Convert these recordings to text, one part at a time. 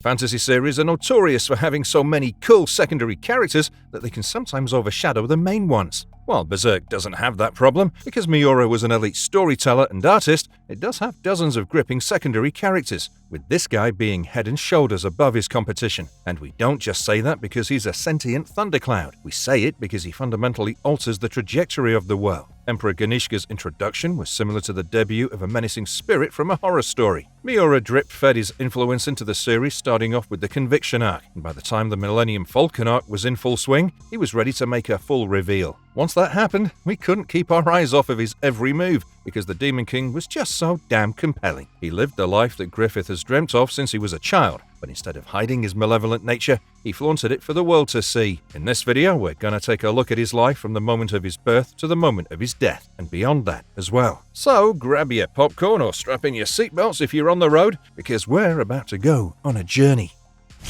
Fantasy series are notorious for having so many cool secondary characters that they can sometimes overshadow the main ones. While Berserk doesn't have that problem, because Miura was an elite storyteller and artist, it does have dozens of gripping secondary characters, with this guy being head and shoulders above his competition. And we don't just say that because he's a sentient thundercloud. We say it because he fundamentally alters the trajectory of the world. Emperor Ganishka's introduction was similar to the debut of a menacing spirit from a horror story. Miura drip-fed his influence into the series, starting off with the Conviction arc, and by the time the Millennium Falcon Arc was in full swing, he was ready to make a full reveal. Once that happened, we couldn't keep our eyes off of his every move, because the Demon King was just so damn compelling. He lived the life that Griffith has dreamt of since he was a child, but instead of hiding his malevolent nature, he flaunted it for the world to see. In this video, we're gonna take a look at his life from the moment of his birth to the moment of his death, and beyond that as well. So grab your popcorn or strap in your seatbelts if you're on the road, because we're about to go on a journey.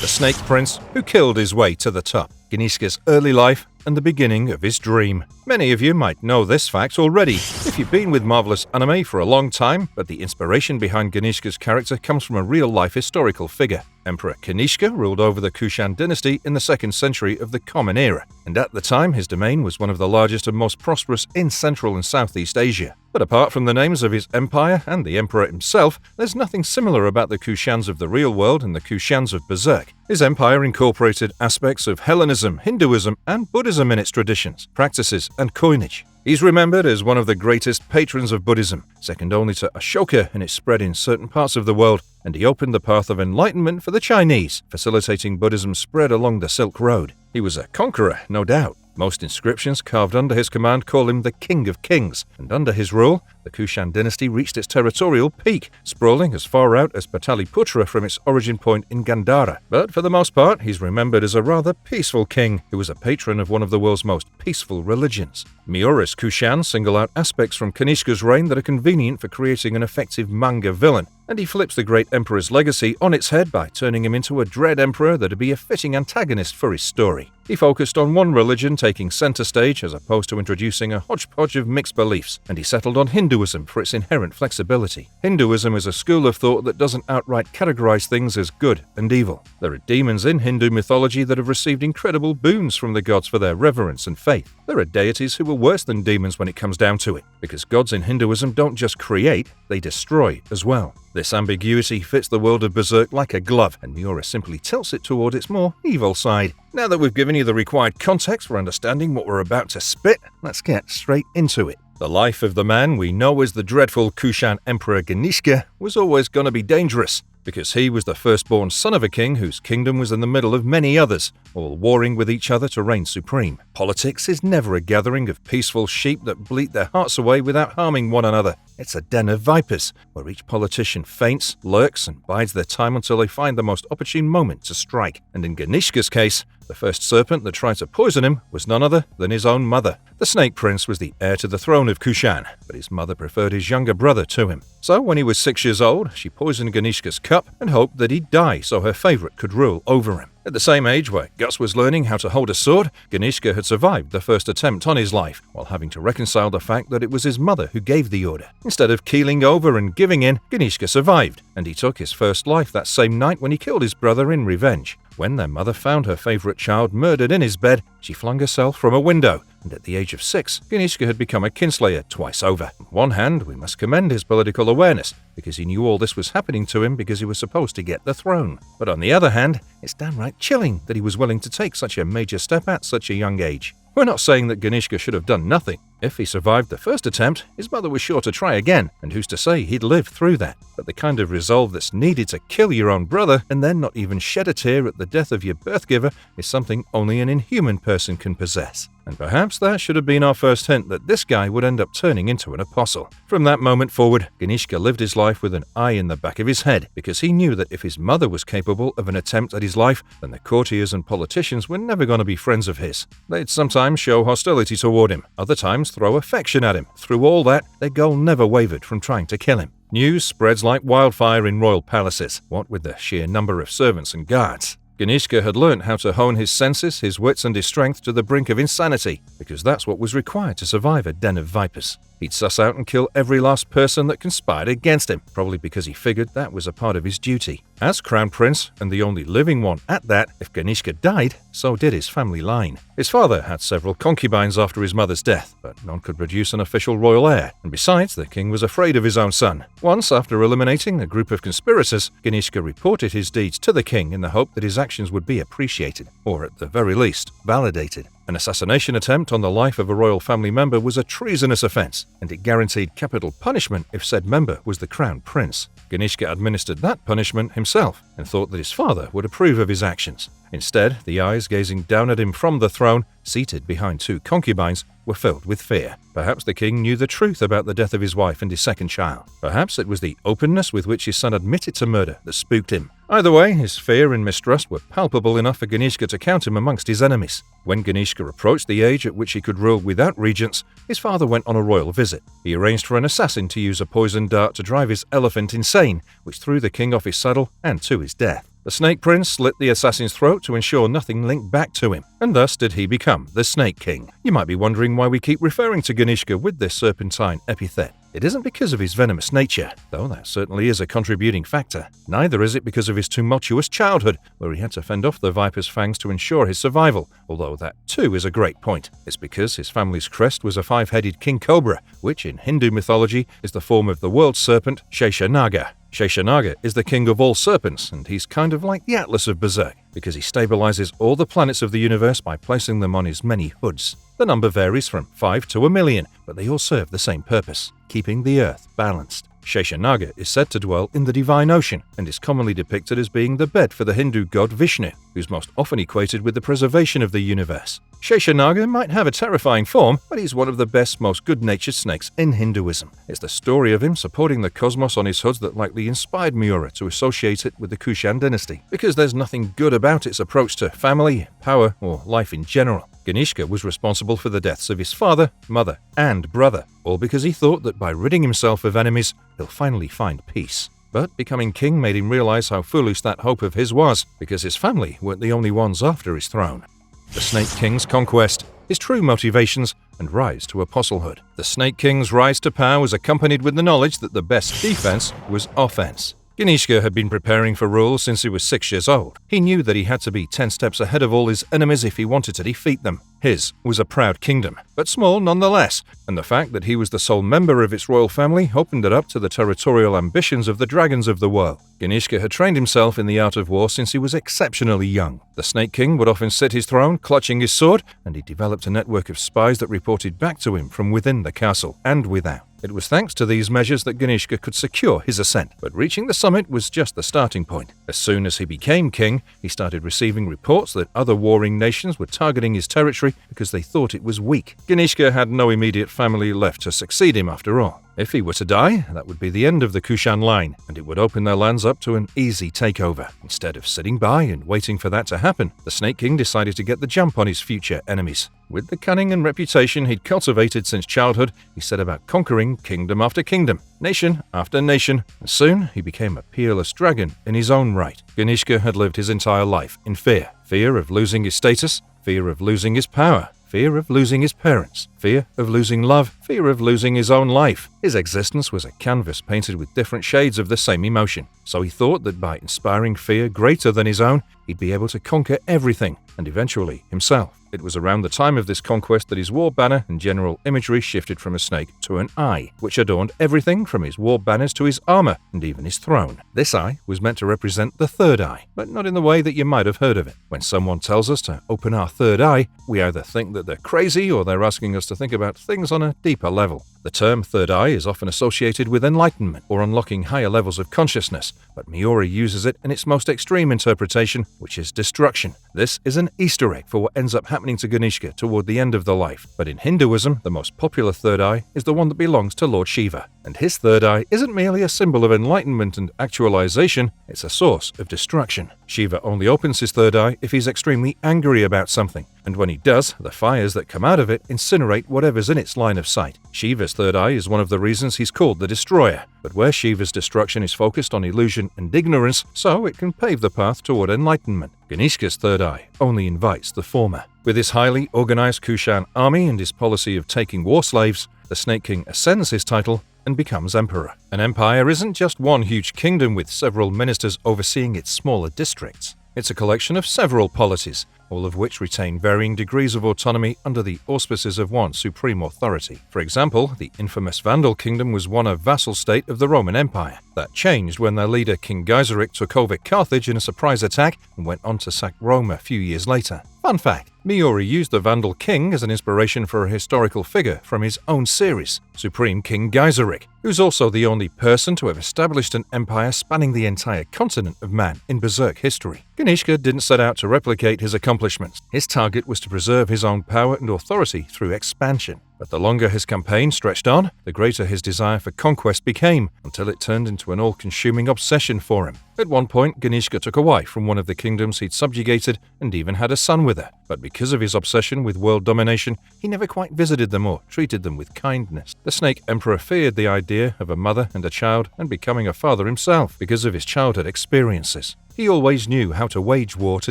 The Snake Prince who killed his way to the top. Ganishka's early life and the beginning of his dream. Many of you might know this fact already if you've been with marvelous anime for a long time, but the inspiration behind Ganishka's character comes from a real-life historical figure. Emperor Ganishka ruled over the Kushan dynasty in the 2nd century of the Common Era, and at the time his domain was one of the largest and most prosperous in Central and Southeast Asia. But apart from the names of his empire and the emperor himself, there's nothing similar about the Kushans of the real world and the Kushans of Berserk. His empire incorporated aspects of Hellenism, Hinduism, and Buddhism in its traditions, practices, and coinage. He's remembered as one of the greatest patrons of Buddhism, second only to Ashoka in its spread in certain parts of the world, and he opened the path of enlightenment for the Chinese, facilitating Buddhism's spread along the Silk Road. He was a conqueror, no doubt. Most inscriptions carved under his command call him the King of Kings, and under his rule, the Kushan dynasty reached its territorial peak, sprawling as far out as Pataliputra from its origin point in Gandhara. But for the most part, he's remembered as a rather peaceful king who was a patron of one of the world's most peaceful religions. Miura's Kushan single out aspects from Ganishka's reign that are convenient for creating an effective manga villain, and he flips the great emperor's legacy on its head by turning him into a dread emperor that'd be a fitting antagonist for his story. He focused on one religion taking center stage as opposed to introducing a hodgepodge of mixed beliefs, and he settled on Hinduism for its inherent flexibility. Hinduism is a school of thought that doesn't outright categorize things as good and evil. There are demons in Hindu mythology that have received incredible boons from the gods for their reverence and faith. There are deities who are worse than demons when it comes down to it, because gods in Hinduism don't just create, they destroy as well. This ambiguity fits the world of Berserk like a glove, and Miura simply tilts it toward its more evil side. Now that we've given you the required context for understanding what we're about to spit, let's get straight into it. The life of the man we know as the dreadful Kushan Emperor Ganishka was always going to be dangerous, because he was the firstborn son of a king whose kingdom was in the middle of many others, all warring with each other to reign supreme. Politics is never a gathering of peaceful sheep that bleat their hearts away without harming one another. It's a den of vipers, where each politician feints, lurks, and bides their time until they find the most opportune moment to strike. And in Ganishka's case, the first serpent that tried to poison him was none other than his own mother. The Snake Prince was the heir to the throne of Kushan, but his mother preferred his younger brother to him. So when he was 6 years old, she poisoned Ganishka's cup and hoped that he'd die so her favorite could rule over him. At the same age where Gus was learning how to hold a sword, Ganishka had survived the first attempt on his life, while having to reconcile the fact that it was his mother who gave the order. Instead of keeling over and giving in, Ganishka survived, and he took his first life that same night when he killed his brother in revenge. When their mother found her favorite child murdered in his bed, she flung herself from a window, and at the age of 6, Ganishka had become a kinslayer twice over. On one hand, we must commend his political awareness, because he knew all this was happening to him because he was supposed to get the throne. But on the other hand, it's downright chilling that he was willing to take such a major step at such a young age. We're not saying that Ganishka should have done nothing. If he survived the first attempt, his mother was sure to try again, and who's to say he'd live through that? But the kind of resolve that's needed to kill your own brother and then not even shed a tear at the death of your birth giver is something only an inhuman person can possess. And perhaps that should have been our first hint that this guy would end up turning into an apostle. From that moment forward, Ganishka lived his life with an eye in the back of his head, because he knew that if his mother was capable of an attempt at his life, then the courtiers and politicians were never going to be friends of his. They'd sometimes show hostility toward him, other times throw affection at him. Through all that, their goal never wavered from trying to kill him. News spreads like wildfire in royal palaces, what with the sheer number of servants and guards. Ganishka had learnt how to hone his senses, his wits and his strength to the brink of insanity, because that's what was required to survive a den of vipers. he'd suss out and kill every last person that conspired against him, probably because he figured that was a part of his duty. As Crown Prince, and the only living one at that, if Ganishka died, so did his family line. His father had several concubines after his mother's death, but none could produce an official royal heir, and besides, the king was afraid of his own son. Once, after eliminating a group of conspirators, Ganishka reported his deeds to the king in the hope that his actions would be appreciated, or at the very least, validated. An assassination attempt on the life of a royal family member was a treasonous offense, and it guaranteed capital punishment if said member was the crown prince. Ganishka administered that punishment himself and thought that his father would approve of his actions. Instead, the eyes gazing down at him from the throne, seated behind two concubines, were filled with fear. Perhaps the king knew the truth about the death of his wife and his second child. Perhaps it was the openness with which his son admitted to murder that spooked him. Either way, his fear and mistrust were palpable enough for Ganishka to count him amongst his enemies. When Ganishka approached the age at which he could rule without regents, his father went on a royal visit. He arranged for an assassin to use a poisoned dart to drive his elephant insane, which threw the king off his saddle and to his death. The Snake Prince slit the assassin's throat to ensure nothing linked back to him, and thus did he become the Snake King. You might be wondering why we keep referring to Ganishka with this serpentine epithet. It isn't because of his venomous nature, though that certainly is a contributing factor. Neither is it because of his tumultuous childhood, where he had to fend off the viper's fangs to ensure his survival, although that too is a great point. It's because his family's crest was a five-headed king cobra, which in Hindu mythology is the form of the world serpent Sheshanaga. Sheshanaga is the king of all serpents, and he's kind of like the Atlas of Berserk, because he stabilizes all the planets of the universe by placing them on his many hoods. The number varies from 5 to 1 million, but they all serve the same purpose, keeping the earth balanced. Sheshanaga is said to dwell in the divine ocean, and is commonly depicted as being the bed for the Hindu god Vishnu, who's most often equated with the preservation of the universe. Sheshanaga might have a terrifying form, but he's one of the best, most good-natured snakes in Hinduism. It's the story of him supporting the cosmos on his hoods that likely inspired Miura to associate it with the Kushan dynasty, because there's nothing good about its approach to family, power, or life in general. Ganishka was responsible for the deaths of his father, mother, and brother, all because he thought that by ridding himself of enemies, he'll finally find peace. But becoming king made him realize how foolish that hope of his was, because his family weren't the only ones after his throne. The Snake King's conquest, his true motivations, and rise to apostlehood. The Snake King's rise to power was accompanied with the knowledge that the best defense was offense. Ganishka had been preparing for rule since he was 6 years old. He knew that he had to be 10 steps ahead of all his enemies if he wanted to defeat them. His was a proud kingdom, but small nonetheless, and the fact that he was the sole member of its royal family opened it up to the territorial ambitions of the dragons of the world. Ganishka had trained himself in the art of war since he was exceptionally young. The Snake King would often sit his throne, clutching his sword, and he developed a network of spies that reported back to him from within the castle and without. It was thanks to these measures that Ganishka could secure his ascent, but reaching the summit was just the starting point. As soon as he became king, he started receiving reports that other warring nations were targeting his territory because they thought it was weak. Ganishka had no immediate family left to succeed him after all. If he were to die, that would be the end of the Kushan line, and it would open their lands up to an easy takeover. Instead of sitting by and waiting for that to happen, the Snake King decided to get the jump on his future enemies. With the cunning and reputation he'd cultivated since childhood, he set about conquering kingdom after kingdom, nation after nation, and soon he became a peerless dragon in his own right. Ganishka had lived his entire life in fear. Fear of losing his status, fear of losing his power, fear of losing his parents, fear of losing love, fear of losing his own life. His existence was a canvas painted with different shades of the same emotion, so he thought that by inspiring fear greater than his own, he'd be able to conquer everything, and eventually himself. It was around the time of this conquest that his war banner and general imagery shifted from a snake to an eye, which adorned everything from his war banners to his armor and even his throne. This eye was meant to represent the third eye, but not in the way that you might have heard of it. When someone tells us to open our third eye, we either think that they're crazy or they're asking us to think about things on a deeper level. The term third eye is often associated with enlightenment or unlocking higher levels of consciousness, but Miura uses it in its most extreme interpretation, which is destruction. This is an Easter egg for what ends up happening to Ganishka toward the end of the life. But in Hinduism, the most popular third eye is the one that belongs to Lord Shiva. And his third eye isn't merely a symbol of enlightenment and actualization, it's a source of destruction. Shiva only opens his third eye if he's extremely angry about something, and when he does, the fires that come out of it incinerate whatever's in its line of sight. Shiva's third eye is one of the reasons he's called the Destroyer, but where Shiva's destruction is focused on illusion and ignorance, so it can pave the path toward enlightenment. Ganishka's third eye only invites the former. With his highly organized Kushan army and his policy of taking war slaves, the Snake King ascends his title and becomes emperor. An empire isn't just one huge kingdom with several ministers overseeing its smaller districts. It's a collection of several polities, all of which retain varying degrees of autonomy under the auspices of one supreme authority. For example, the infamous Vandal Kingdom was one a vassal state of the Roman Empire. That changed when their leader King Gaiseric took over Carthage in a surprise attack and went on to sack Rome a few years later. Fun fact, Miura used the Vandal King as an inspiration for a historical figure from his own series, Supreme King Gaiseric, who's also the only person to have established an empire spanning the entire continent of man in Berserk history. Ganishka didn't set out to replicate his accomplishments. His target was to preserve his own power and authority through expansion. But the longer his campaign stretched on, the greater his desire for conquest became, until it turned into an all-consuming obsession for him. At one point, Ganishka took a wife from one of the kingdoms he'd subjugated and even had a son with her. But because of his obsession with world domination, he never quite visited them or treated them with kindness. The Snake Emperor feared the idea of a mother and a child and becoming a father himself because of his childhood experiences. He always knew how to wage war to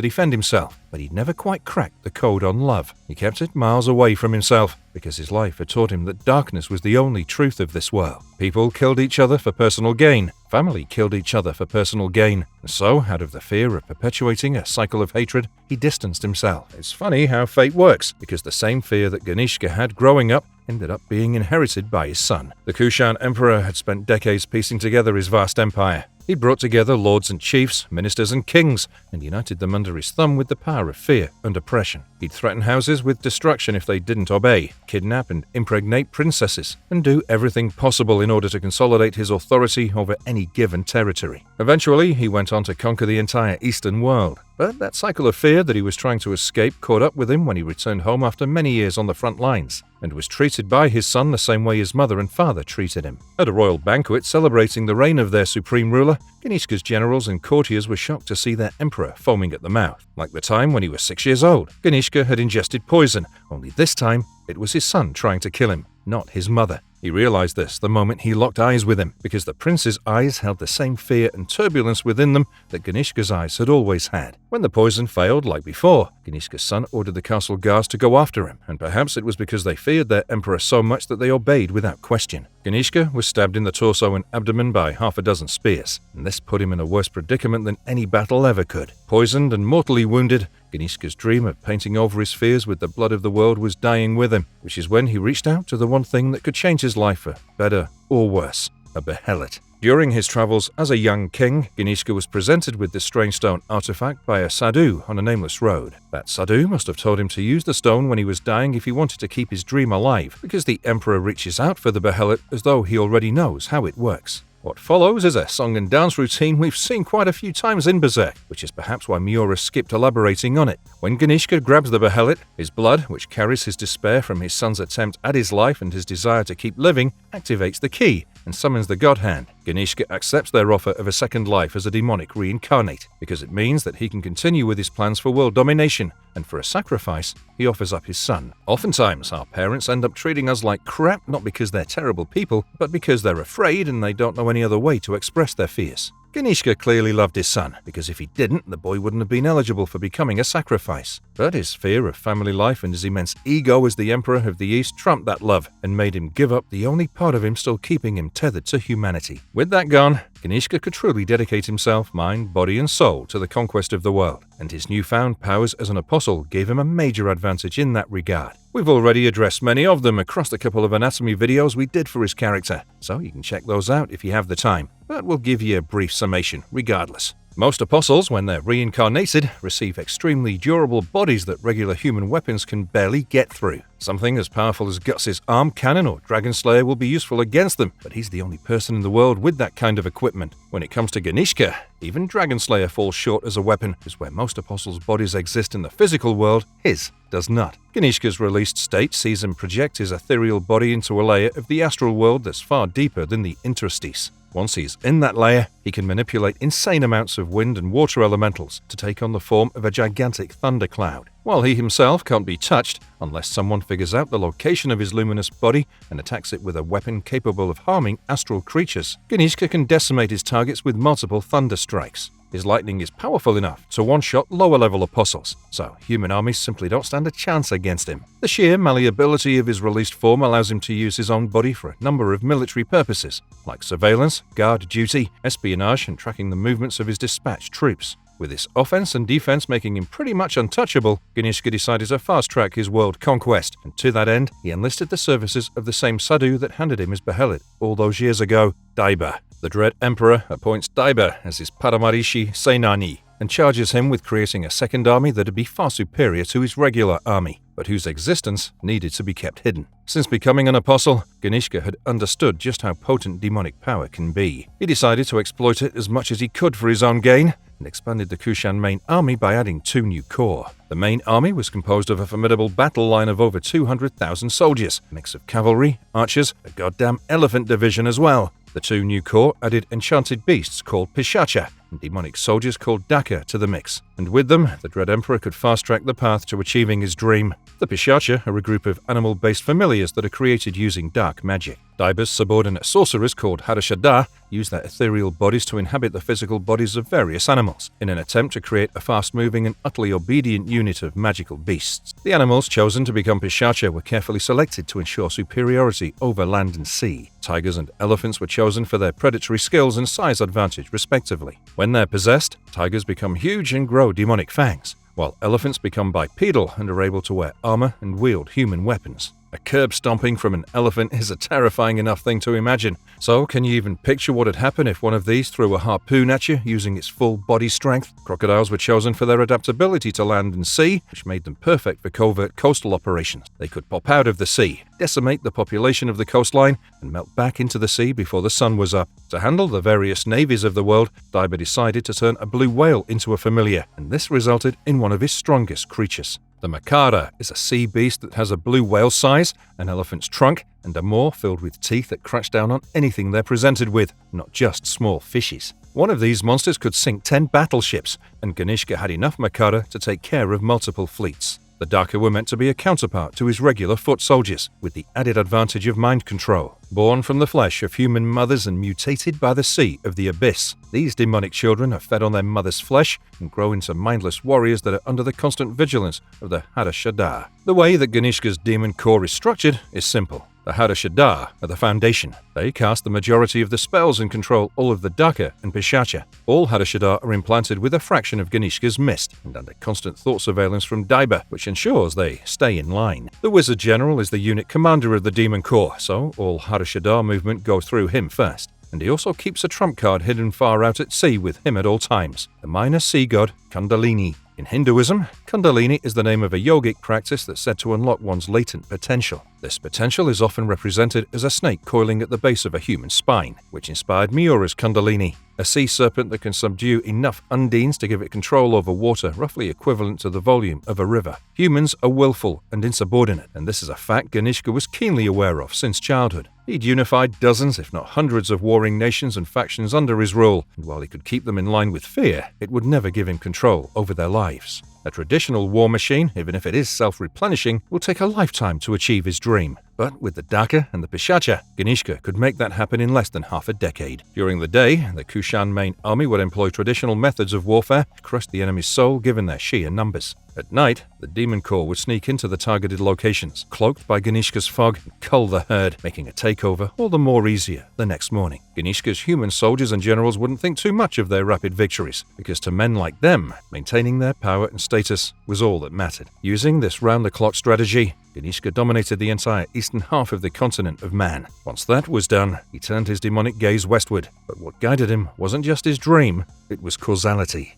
defend himself, but he'd never quite cracked the code on love. He kept it miles away from himself, because his life had taught him that darkness was the only truth of this world. People killed each other for personal gain. Family killed each other for personal gain. And so, out of the fear of perpetuating a cycle of hatred, he distanced himself. It's funny how fate works, because the same fear that Ganishka had growing up ended up being inherited by his son. The Kushan Emperor had spent decades piecing together his vast empire. He brought together lords and chiefs, ministers and kings, and united them under his thumb with the power of fear and oppression. He'd threaten houses with destruction if they didn't obey, kidnap and impregnate princesses, and do everything possible in order to consolidate his authority over any given territory. Eventually, he went on to conquer the entire Eastern world. But that cycle of fear that he was trying to escape caught up with him when he returned home after many years on the front lines, and was treated by his son the same way his mother and father treated him. At a royal banquet celebrating the reign of their supreme ruler, Ganishka's generals and courtiers were shocked to see their emperor foaming at the mouth. Like the time when he was 6 years old, Ganishka had ingested poison, only this time it was his son trying to kill him, not his mother. He realized this the moment he locked eyes with him, because the prince's eyes held the same fear and turbulence within them that Ganishka's eyes had always had. When the poison failed, like before, Ganishka's son ordered the castle guards to go after him, and perhaps it was because they feared their emperor so much that they obeyed without question. Ganishka was stabbed in the torso and abdomen by half a dozen spears, and this put him in a worse predicament than any battle ever could. Poisoned and mortally wounded, Ganishka's dream of painting over his fears with the blood of the world was dying with him, which is when he reached out to the one thing that could change his life for better or worse, a behelit. During his travels as a young king, Ganishka was presented with this strange stone artifact by a sadhu on a nameless road. That sadhu must have told him to use the stone when he was dying if he wanted to keep his dream alive, because the emperor reaches out for the behelit as though he already knows how it works. What follows is a song and dance routine we've seen quite a few times in Berserk, which is perhaps why Miura skipped elaborating on it. When Ganishka grabs the behelit, his blood, which carries his despair from his son's attempt at his life and his desire to keep living, activates the key and summons the God Hand. Ganishka accepts their offer of a second life as a demonic reincarnate, because it means that he can continue with his plans for world domination, and for a sacrifice, he offers up his son. Oftentimes, our parents end up treating us like crap, not because they're terrible people, but because they're afraid and they don't know any other way to express their fears. Ganishka clearly loved his son, because if he didn't, the boy wouldn't have been eligible for becoming a sacrifice. But his fear of family life and his immense ego as the Emperor of the East trumped that love, and made him give up the only part of him still keeping him tethered to humanity. With that gone, Ganishka could truly dedicate himself, mind, body and soul to the conquest of the world, and his newfound powers as an apostle gave him a major advantage in that regard. We've already addressed many of them across the couple of anatomy videos we did for his character, so you can check those out if you have the time, but we'll give you a brief summation regardless. Most apostles, when they're reincarnated, receive extremely durable bodies that regular human weapons can barely get through. Something as powerful as Guts' arm cannon or Dragon Slayer will be useful against them, but he's the only person in the world with that kind of equipment. When it comes to Ganishka, even Dragon Slayer falls short as a weapon, because where most apostles' bodies exist in the physical world, his does not. Ganishka's released state sees him project his ethereal body into a layer of the astral world that's far deeper than the interstice. Once he's in that layer, he can manipulate insane amounts of wind and water elementals to take on the form of a gigantic thundercloud. While he himself can't be touched, unless someone figures out the location of his luminous body and attacks it with a weapon capable of harming astral creatures, Ganishka can decimate his targets with multiple thunder strikes. his lightning is powerful enough to one-shot lower-level apostles, so human armies simply don't stand a chance against him. The sheer malleability of his released form allows him to use his own body for a number of military purposes, like surveillance, guard duty, espionage, and tracking the movements of his dispatched troops. With his offense and defense making him pretty much untouchable, Ganishka decided to fast-track his world conquest, and to that end, he enlisted the services of the same sadhu that handed him his behelit all those years ago, Daiba. The Dread Emperor appoints Daiba as his Paramarishi Senani, and charges him with creating a second army that would be far superior to his regular army, but whose existence needed to be kept hidden. Since becoming an apostle, Ganishka had understood just how potent demonic power can be. He decided to exploit it as much as he could for his own gain, and expanded the Kushan main army by adding 2 new corps. The main army was composed of a formidable battle line of over 200,000 soldiers, a mix of cavalry, archers, a goddamn elephant division as well. The 2 new corps added enchanted beasts called Pishacha and demonic soldiers called Daka to the mix, and with them, the Dread Emperor could fast-track the path to achieving his dream. The Pishacha are a group of animal-based familiars that are created using dark magic. Daiba's subordinate sorcerers called Harashada use their ethereal bodies to inhabit the physical bodies of various animals, in an attempt to create a fast-moving and utterly obedient unit of magical beasts. The animals chosen to become Pishacha were carefully selected to ensure superiority over land and sea. Tigers and elephants were chosen for their predatory skills and size advantage, respectively. When they're possessed, tigers become huge and grow demonic fangs, while elephants become bipedal and are able to wear armor and wield human weapons. A curb stomping from an elephant is a terrifying enough thing to imagine. So, can you even picture what would happen if one of these threw a harpoon at you using its full body strength? Crocodiles were chosen for their adaptability to land and sea, which made them perfect for covert coastal operations. They could pop out of the sea, decimate the population of the coastline, and melt back into the sea before the sun was up. To handle the various navies of the world, Daiba decided to turn a blue whale into a familiar, and this resulted in one of his strongest creatures. The Makara is a sea beast that has a blue whale size, an elephant's trunk, and a maw filled with teeth that crash down on anything they're presented with, not just small fishes. One of these monsters could sink 10 battleships, and Ganishka had enough Makara to take care of multiple fleets. The Daka were meant to be a counterpart to his regular foot soldiers, with the added advantage of mind control. Born from the flesh of human mothers and mutated by the sea of the abyss, these demonic children are fed on their mother's flesh and grow into mindless warriors that are under the constant vigilance of the Harashada. The way that Ganishka's demon core is structured is simple. The Harashada are the foundation. They cast the majority of the spells and control all of the Daka and Pishacha. All Harashada are implanted with a fraction of Ganishka's mist and under constant thought surveillance from Daiba, which ensures they stay in line. The Wizard General is the unit commander of the Demon Corps, so all Harashada movement goes through him first. And he also keeps a trump card hidden far out at sea with him at all times, the minor sea god Kundalini. In Hinduism, Kundalini is the name of a yogic practice that's said to unlock one's latent potential. This potential is often represented as a snake coiling at the base of a human spine, which inspired Miura's Kundalini, a sea serpent that can subdue enough undines to give it control over water roughly equivalent to the volume of a river. Humans are willful and insubordinate, and this is a fact Ganishka was keenly aware of since childhood. He'd unified dozens, if not hundreds, of warring nations and factions under his rule, and while he could keep them in line with fear, it would never give him control over their lives. A traditional war machine, even if it is self-replenishing, will take a lifetime to achieve his dream. But with the Daka and the Pishacha, Ganishka could make that happen in less than half a decade. During the day, the Kushan main army would employ traditional methods of warfare to crush the enemy's soul given their sheer numbers. At night, the Demon Corps would sneak into the targeted locations, cloaked by Ganishka's fog, and cull the herd, making a takeover all the more easier the next morning. Ganishka's human soldiers and generals wouldn't think too much of their rapid victories, because to men like them, maintaining their power and status was all that mattered. Using this round-the-clock strategy, Ganishka dominated the entire eastern half of the continent of man. Once that was done, he turned his demonic gaze westward, but what guided him wasn't just his dream, it was causality.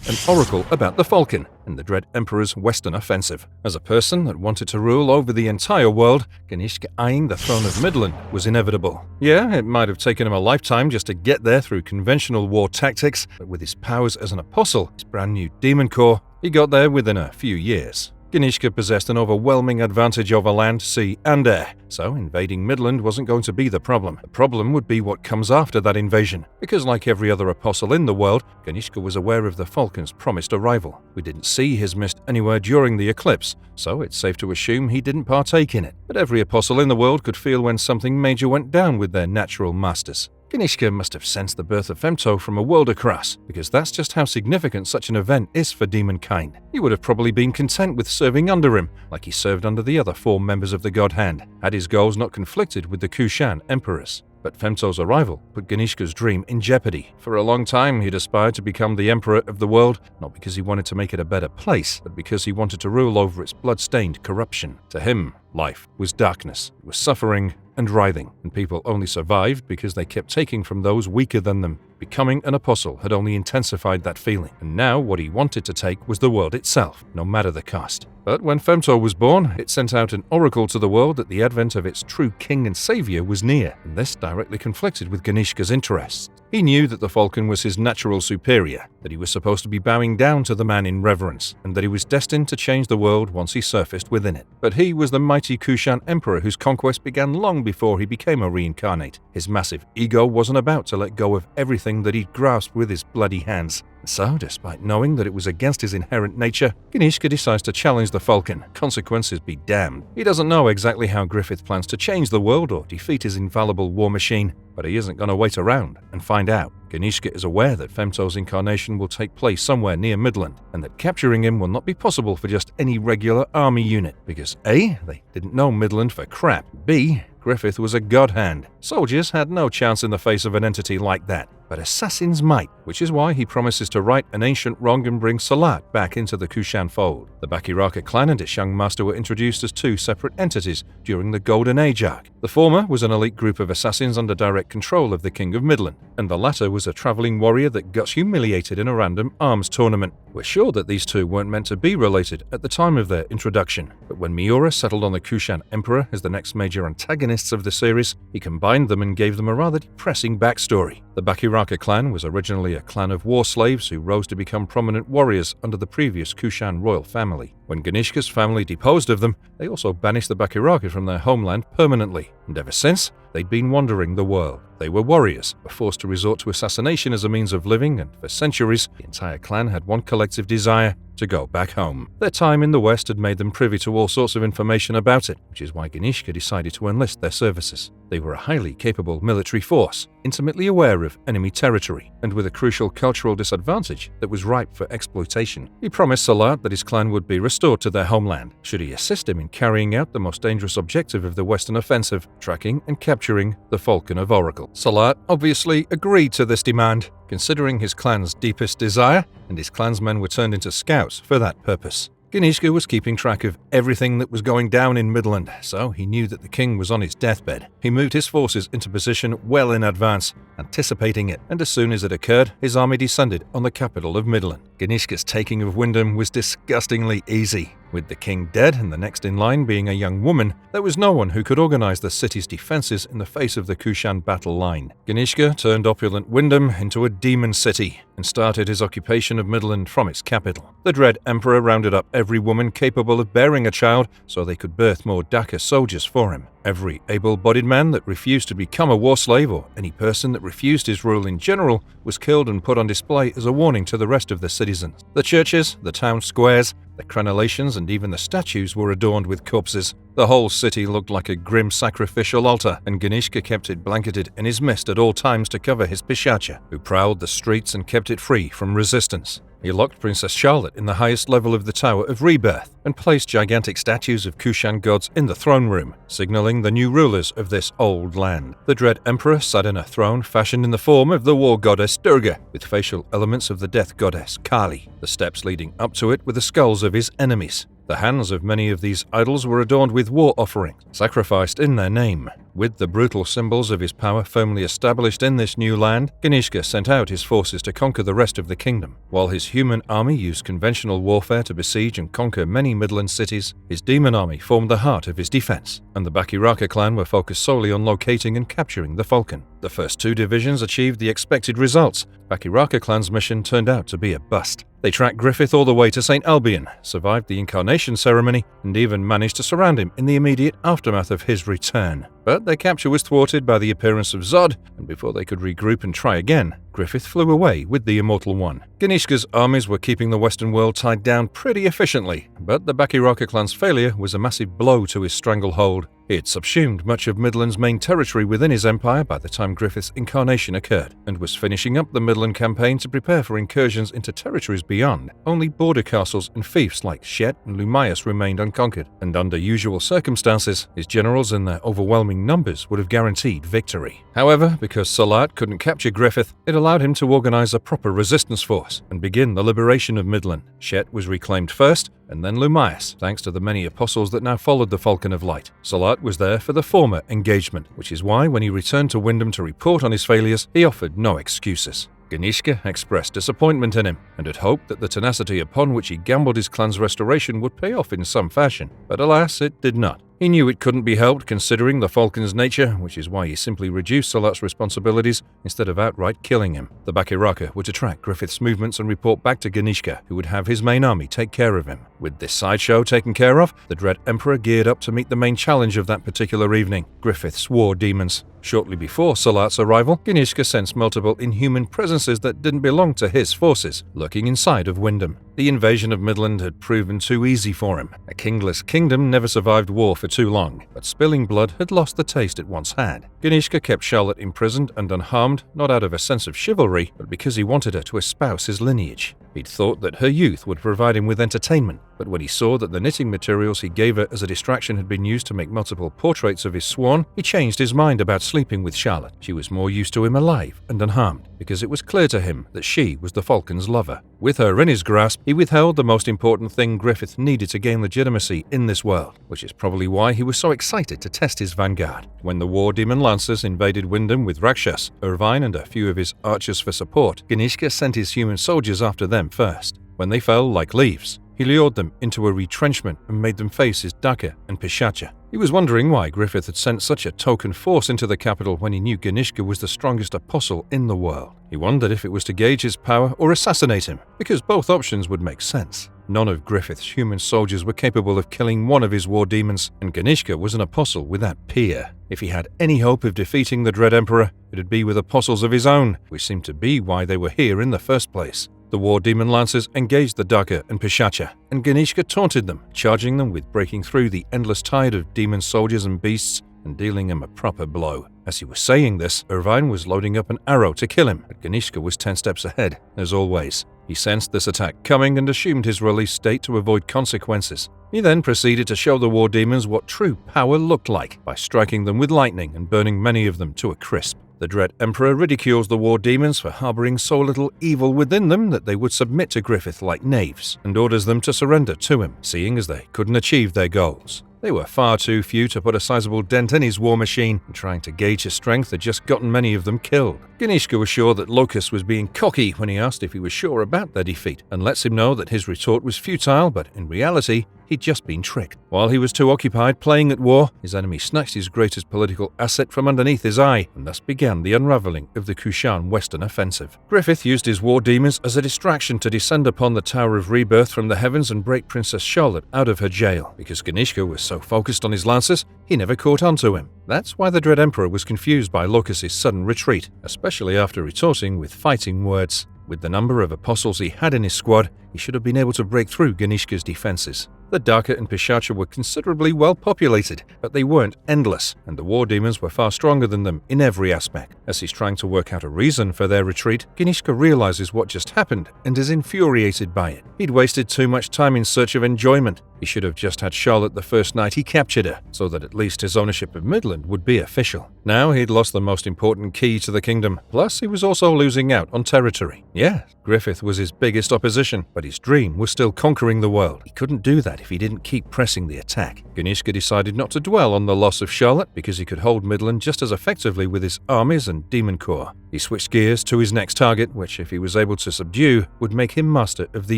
An oracle about the Falcon and the Dread Emperor's western offensive. As a person that wanted to rule over the entire world, Ganishka eyeing the throne of Midland was inevitable. Yeah, it might have taken him a lifetime just to get there through conventional war tactics, but with his powers as an apostle, his brand new Demon Corps, he got there within a few years. Ganishka possessed an overwhelming advantage over land, sea, and air, so invading Midland wasn't going to be the problem. The problem would be what comes after that invasion, because like every other apostle in the world, Ganishka was aware of the Falcon's promised arrival. We didn't see his mist anywhere during the eclipse, so it's safe to assume he didn't partake in it. But every apostle in the world could feel when something major went down with their natural masters. Ganishka must have sensed the birth of Femto from a world across, because that's just how significant such an event is for demonkind. He would have probably been content with serving under him, like he served under the other 4 members of the God Hand, had his goals not conflicted with the Kushan emperors. But Femto's arrival put Ganishka's dream in jeopardy. For a long time, he'd aspired to become the emperor of the world, not because he wanted to make it a better place, but because he wanted to rule over its blood-stained corruption. To him, life was darkness, it was suffering and writhing, and people only survived because they kept taking from those weaker than them. Becoming an apostle had only intensified that feeling, and now what he wanted to take was the world itself, no matter the cost. But when Femto was born, it sent out an oracle to the world that the advent of its true king and savior was near, and this directly conflicted with Ganishka's interests. He knew that the Falcon was his natural superior, that he was supposed to be bowing down to the man in reverence, and that he was destined to change the world once he surfaced within it. But he was the mighty Kushan emperor whose conquest began long before he became a reincarnate. His massive ego wasn't about to let go of everything that he'd grasped with his bloody hands. So, despite knowing that it was against his inherent nature, Ganishka decides to challenge the Falcon. Consequences be damned. He doesn't know exactly how Griffith plans to change the world or defeat his infallible war machine, but he isn't going to wait around and find out. Ganishka is aware that Femto's incarnation will take place somewhere near Midland, and that capturing him will not be possible for just any regular army unit, because A, they didn't know Midland for crap, B, Griffith was a god hand. Soldiers had no chance in the face of an entity like that, but assassins might, which is why he promises to right an ancient wrong and bring Salat back into the Kushan fold. The Bakiraka clan and its young master were introduced as 2 separate entities during the Golden Age arc. The former was an elite group of assassins under direct control of the King of Midland, and the latter was a traveling warrior that got humiliated in a random arms tournament. We're sure that these 2 weren't meant to be related at the time of their introduction, but when Miura settled on the Kushan Emperor as the next major antagonists of the series, he combined them and gave them a rather depressing backstory. The Bakiraka clan was originally a clan of war slaves who rose to become prominent warriors under the previous Kushan royal family. When Ganishka's family deposed of them, they also banished the Bakiraka from their homeland permanently, and ever since, they'd been wandering the world. They were warriors, were forced to resort to assassination as a means of living, and for centuries, the entire clan had one collective desire: to go back home. Their time in the West had made them privy to all sorts of information about it, which is why Ganishka decided to enlist their services. They were a highly capable military force, intimately aware of enemy territory, and with a crucial cultural disadvantage that was ripe for exploitation. He promised Salat that his clan would be restored to their homeland, should he assist him in carrying out the most dangerous objective of the Western offensive, tracking and capturing the Falcon of Oracle. Salat obviously agreed to this demand, considering his clan's deepest desire, and his clansmen were turned into scouts for that purpose. Ganishka was keeping track of everything that was going down in Midland, so he knew that the king was on his deathbed. He moved his forces into position well in advance, anticipating it, and as soon as it occurred, his army descended on the capital of Midland. Ganishka's taking of Wyndham was disgustingly easy. With the king dead and the next in line being a young woman, there was no one who could organize the city's defenses in the face of the Kushan battle line. Ganishka turned opulent Wyndham into a demon city and started his occupation of Midland from its capital. The Dread Emperor rounded up every woman capable of bearing a child so they could birth more Daka soldiers for him. Every able-bodied man that refused to become a war slave, or any person that refused his rule in general, was killed and put on display as a warning to the rest of the citizens. The churches, the town squares, the crenellations, and even the statues were adorned with corpses. The whole city looked like a grim sacrificial altar, and Ganishka kept it blanketed in his mist at all times to cover his Pishacha, who prowled the streets and kept it free from resistance. He locked Princess Charlotte in the highest level of the Tower of Rebirth and placed gigantic statues of Kushan gods in the throne room, signaling the new rulers of this old land. The Dread Emperor sat in a throne fashioned in the form of the war goddess Durga, with facial elements of the death goddess Kali. The steps leading up to it were the skulls of his enemies. The hands of many of these idols were adorned with war offerings, sacrificed in their name. With the brutal symbols of his power firmly established in this new land, Ganishka sent out his forces to conquer the rest of the kingdom. While his human army used conventional warfare to besiege and conquer many Midland cities, his demon army formed the heart of his defense, and the Bakiraka clan were focused solely on locating and capturing the Falcon. The first 2 divisions achieved the expected results. Bakiraka clan's mission turned out to be a bust. They tracked Griffith all the way to St. Albion, survived the incarnation ceremony, and even managed to surround him in the immediate aftermath of his return. But their capture was thwarted by the appearance of Zod, and before they could regroup and try again, Griffith flew away with the Immortal One. Ganishka's armies were keeping the Western world tied down pretty efficiently, but the Bakiraka clan's failure was a massive blow to his stranglehold. He had subsumed much of Midland's main territory within his empire by the time Griffith's incarnation occurred, and was finishing up the Midland campaign to prepare for incursions into territories beyond. Only border castles and fiefs like Shet and Lumias remained unconquered, and under usual circumstances, his generals in their overwhelming numbers would have guaranteed victory. However, because Salat couldn't capture Griffith, it allowed him to organize a proper resistance force and begin the liberation of Midland. Shet was reclaimed first, and then Lumias, thanks to the many apostles that now followed the Falcon of Light. Salat was there for the former engagement, which is why when he returned to Wyndham to report on his failures, he offered no excuses. Ganishka expressed disappointment in him and had hoped that the tenacity upon which he gambled his clan's restoration would pay off in some fashion, but alas, it did not. He knew it couldn't be helped considering the Falcon's nature, which is why he simply reduced Salat's responsibilities instead of outright killing him. The Bakiraka were to track Griffith's movements and report back to Ganishka, who would have his main army take care of him. With this sideshow taken care of, the Dread Emperor geared up to meet the main challenge of that particular evening, Griffith's war demons. Shortly before Salat's arrival, Ganishka sensed multiple inhuman presences that didn't belong to his forces, lurking inside of Wyndham. The invasion of Midland had proven too easy for him. A kingless kingdom never survived war for too long, but spilling blood had lost the taste it once had. Ganishka kept Charlotte imprisoned and unharmed, not out of a sense of chivalry, but because he wanted her to espouse his lineage. He'd thought that her youth would provide him with entertainment, but when he saw that the knitting materials he gave her as a distraction had been used to make multiple portraits of his sworn, he changed his mind about sleeping with Charlotte. She was more used to him alive and unharmed, because it was clear to him that she was the Falcon's lover. With her in his grasp, he withheld the most important thing Griffith needed to gain legitimacy in this world, which is probably why he was so excited to test his vanguard. When the War Demon Lancers invaded Wyndham with Rakshas, Irvine and a few of his archers for support, Ganishka sent his human soldiers after them first. When they fell like leaves, he lured them into a retrenchment and made them face his Daka and Pishacha. He was wondering why Griffith had sent such a token force into the capital when he knew Ganishka was the strongest apostle in the world. He wondered if it was to gauge his power or assassinate him, because both options would make sense. None of Griffith's human soldiers were capable of killing one of his war demons, and Ganishka was an apostle without peer. If he had any hope of defeating the Dread Emperor, it'd be with apostles of his own, which seemed to be why they were here in the first place. The War Demon Lancers engaged the Daka and Pishacha, and Ganishka taunted them, charging them with breaking through the endless tide of demon soldiers and beasts and dealing him a proper blow. As he was saying this, Irvine was loading up an arrow to kill him, but Ganishka was 10 steps ahead, as always. He sensed this attack coming and assumed his release state to avoid consequences. He then proceeded to show the war demons what true power looked like by striking them with lightning and burning many of them to a crisp. The Dread Emperor ridicules the war demons for harboring so little evil within them that they would submit to Griffith like knaves, and orders them to surrender to him, seeing as they couldn't achieve their goals. They were far too few to put a sizable dent in his war machine, and trying to gauge his strength had just gotten many of them killed. Ganishka was sure that Locust was being cocky when he asked if he was sure about their defeat, and lets him know that his retort was futile, but in reality, he'd just been tricked. While he was too occupied playing at war, his enemy snatched his greatest political asset from underneath his eye, and thus began the unraveling of the Kushan Western offensive. Griffith used his war demons as a distraction to descend upon the Tower of Rebirth from the heavens and break Princess Charlotte out of her jail. Because Ganishka was so focused on his lancers, he never caught on to him. That's why the Dread Emperor was confused by Locust's sudden retreat, especially after retorting with fighting words. With the number of apostles he had in his squad, he should have been able to break through Ganishka's defenses. The Daka and Pishacha were considerably well populated, but they weren't endless, and the war demons were far stronger than them in every aspect. As he's trying to work out a reason for their retreat, Ganishka realizes what just happened and is infuriated by it. He'd wasted too much time in search of enjoyment. He should have just had Charlotte the first night he captured her, so that at least his ownership of Midland would be official. Now he'd lost the most important key to the kingdom, plus he was also losing out on territory. Yeah, Griffith was his biggest opposition, but his dream was still conquering the world. He couldn't do that if he didn't keep pressing the attack. Ganishka decided not to dwell on the loss of Charlotte because he could hold Midland just as effectively with his armies and demon corps. He switched gears to his next target, which if he was able to subdue, would make him master of the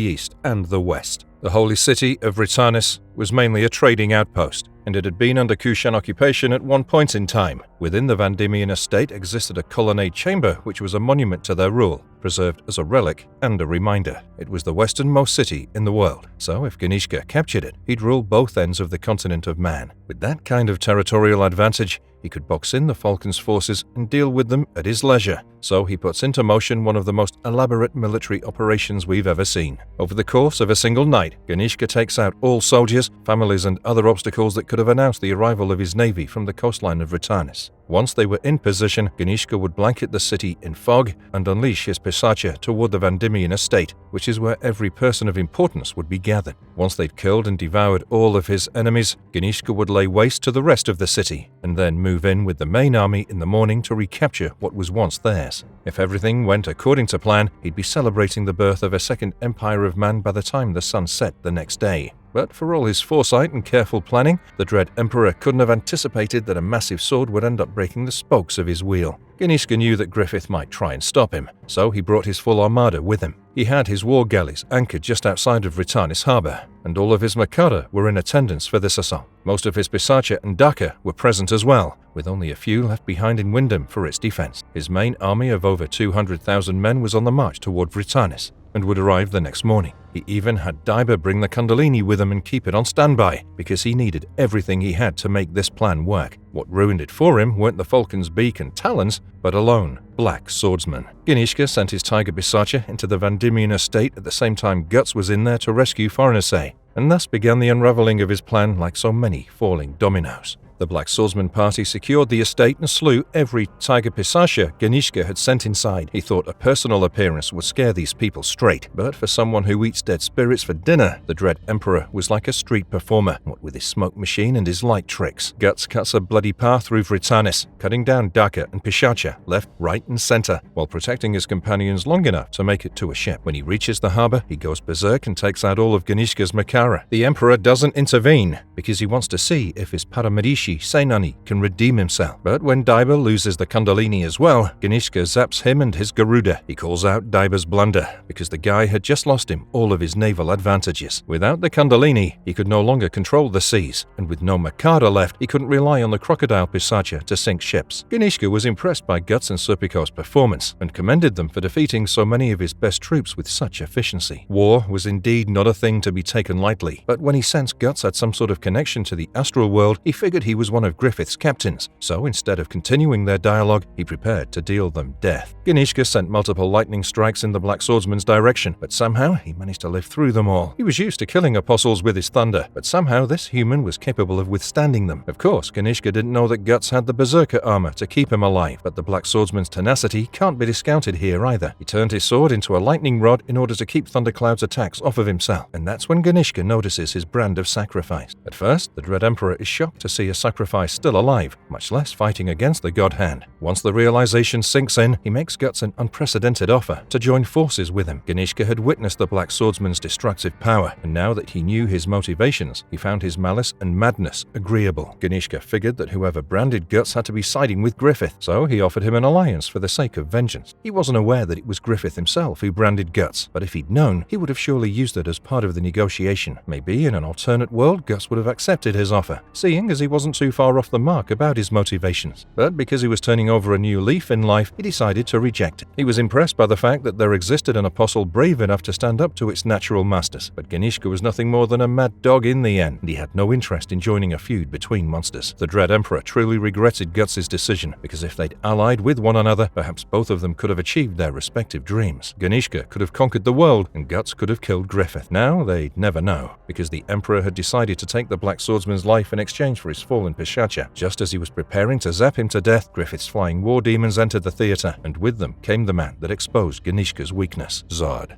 East and the West. The holy city of Ritanis was mainly a trading outpost, and it had been under Kushan occupation at one point in time. Within the Vandemian estate existed a colonnade chamber which was a monument to their rule, preserved as a relic and a reminder. It was the westernmost city in the world, so if Ganishka captured it, he'd rule both ends of the continent of man. With that kind of territorial advantage, he could box in the Falcon's forces and deal with them at his leisure. So he puts into motion one of the most elaborate military operations we've ever seen. Over the course of a single night, Ganishka takes out all soldiers, families and other obstacles that could have announced the arrival of his navy from the coastline of Retarnis. Once they were in position, Ganishka would blanket the city in fog and unleash his Pisacha toward the Vandimian estate, which is where every person of importance would be gathered. Once they'd killed and devoured all of his enemies, Ganishka would lay waste to the rest of the city, and then move in with the main army in the morning to recapture what was once theirs. If everything went according to plan, he'd be celebrating the birth of a second empire of man by the time the sun set the next day. But for all his foresight and careful planning, the Dread Emperor couldn't have anticipated that a massive sword would end up breaking the spokes of his wheel. Ganishka knew that Griffith might try and stop him, so he brought his full armada with him. He had his war galleys anchored just outside of Retarnis harbour, and all of his Makara were in attendance for this assault. Most of his Pisacha and Daka were present as well, with only a few left behind in Wyndham for its defense. His main army of over 200,000 men was on the march toward Retarnis, and would arrive the next morning. He even had Diber bring the Kundalini with him and keep it on standby, because he needed everything he had to make this plan work. What ruined it for him weren't the Falcon's beak and talons, but a lone, black swordsman. Ganishka sent his Tiger Pisacha into the Vandimian estate at the same time Guts was in there to rescue Foreigners, and thus began the unraveling of his plan like so many falling dominoes. The Black Swordsman party secured the estate and slew every Tiger Pisacha Ganishka had sent inside. He thought a personal appearance would scare these people straight, but for someone who eats dead spirits for dinner, the Dread Emperor was like a street performer, what with his smoke machine and his light tricks. Guts cuts a bloody path through Retarnis, cutting down Daka and Pisacha left, right and center, while protecting his companions long enough to make it to a ship. When he reaches the harbor, he goes berserk and takes out all of Ganishka's Makara. The Emperor doesn't intervene, because he wants to see if his Paramedici Seinani can redeem himself. But when Diber loses the Kundalini as well, Ganishka zaps him and his Garuda. He calls out Diber's blunder, because the guy had just lost him all of his naval advantages. Without the Kundalini, he could no longer control the seas, and with no Makara left, he couldn't rely on the Crocodile Pisacha to sink ships. Ganishka was impressed by Guts and Serpico's performance, and commended them for defeating so many of his best troops with such efficiency. War was indeed not a thing to be taken lightly, but when he sensed Guts had some sort of connection to the astral world, he figured he was one of Griffith's captains, so instead of continuing their dialogue, he prepared to deal them death. Ganishka sent multiple lightning strikes in the Black Swordsman's direction, but somehow he managed to live through them all. He was used to killing apostles with his thunder, but somehow this human was capable of withstanding them. Of course, Ganishka didn't know that Guts had the Berserker armor to keep him alive, but the Black Swordsman's tenacity can't be discounted here either. He turned his sword into a lightning rod in order to keep Thundercloud's attacks off of himself, and that's when Ganishka notices his brand of sacrifice. At first, the Dread Emperor is shocked to see a sacrifice still alive, much less fighting against the God Hand. Once the realization sinks in, he makes Guts an unprecedented offer to join forces with him. Ganishka had witnessed the Black Swordsman's destructive power, and now that he knew his motivations, he found his malice and madness agreeable. Ganishka figured that whoever branded Guts had to be siding with Griffith, so he offered him an alliance for the sake of vengeance. He wasn't aware that it was Griffith himself who branded Guts, but if he'd known, he would have surely used it as part of the negotiation. Maybe in an alternate world, Guts would have accepted his offer, seeing as he wasn't too far off the mark about his motivations. But because he was turning over a new leaf in life, he decided to reject it. He was impressed by the fact that there existed an apostle brave enough to stand up to its natural masters, but Ganishka was nothing more than a mad dog in the end, and he had no interest in joining a feud between monsters. The Dread Emperor truly regretted Guts' decision, because if they'd allied with one another, perhaps both of them could have achieved their respective dreams. Ganishka could have conquered the world, and Guts could have killed Griffith. Now they'd never know, because the Emperor had decided to take the Black Swordsman's life in exchange for his fallen Pisacha. Just as he was preparing to zap him to death, Griffith's flying war demons entered the theater, and with them came the man that exposed Ganishka's weakness, Zod.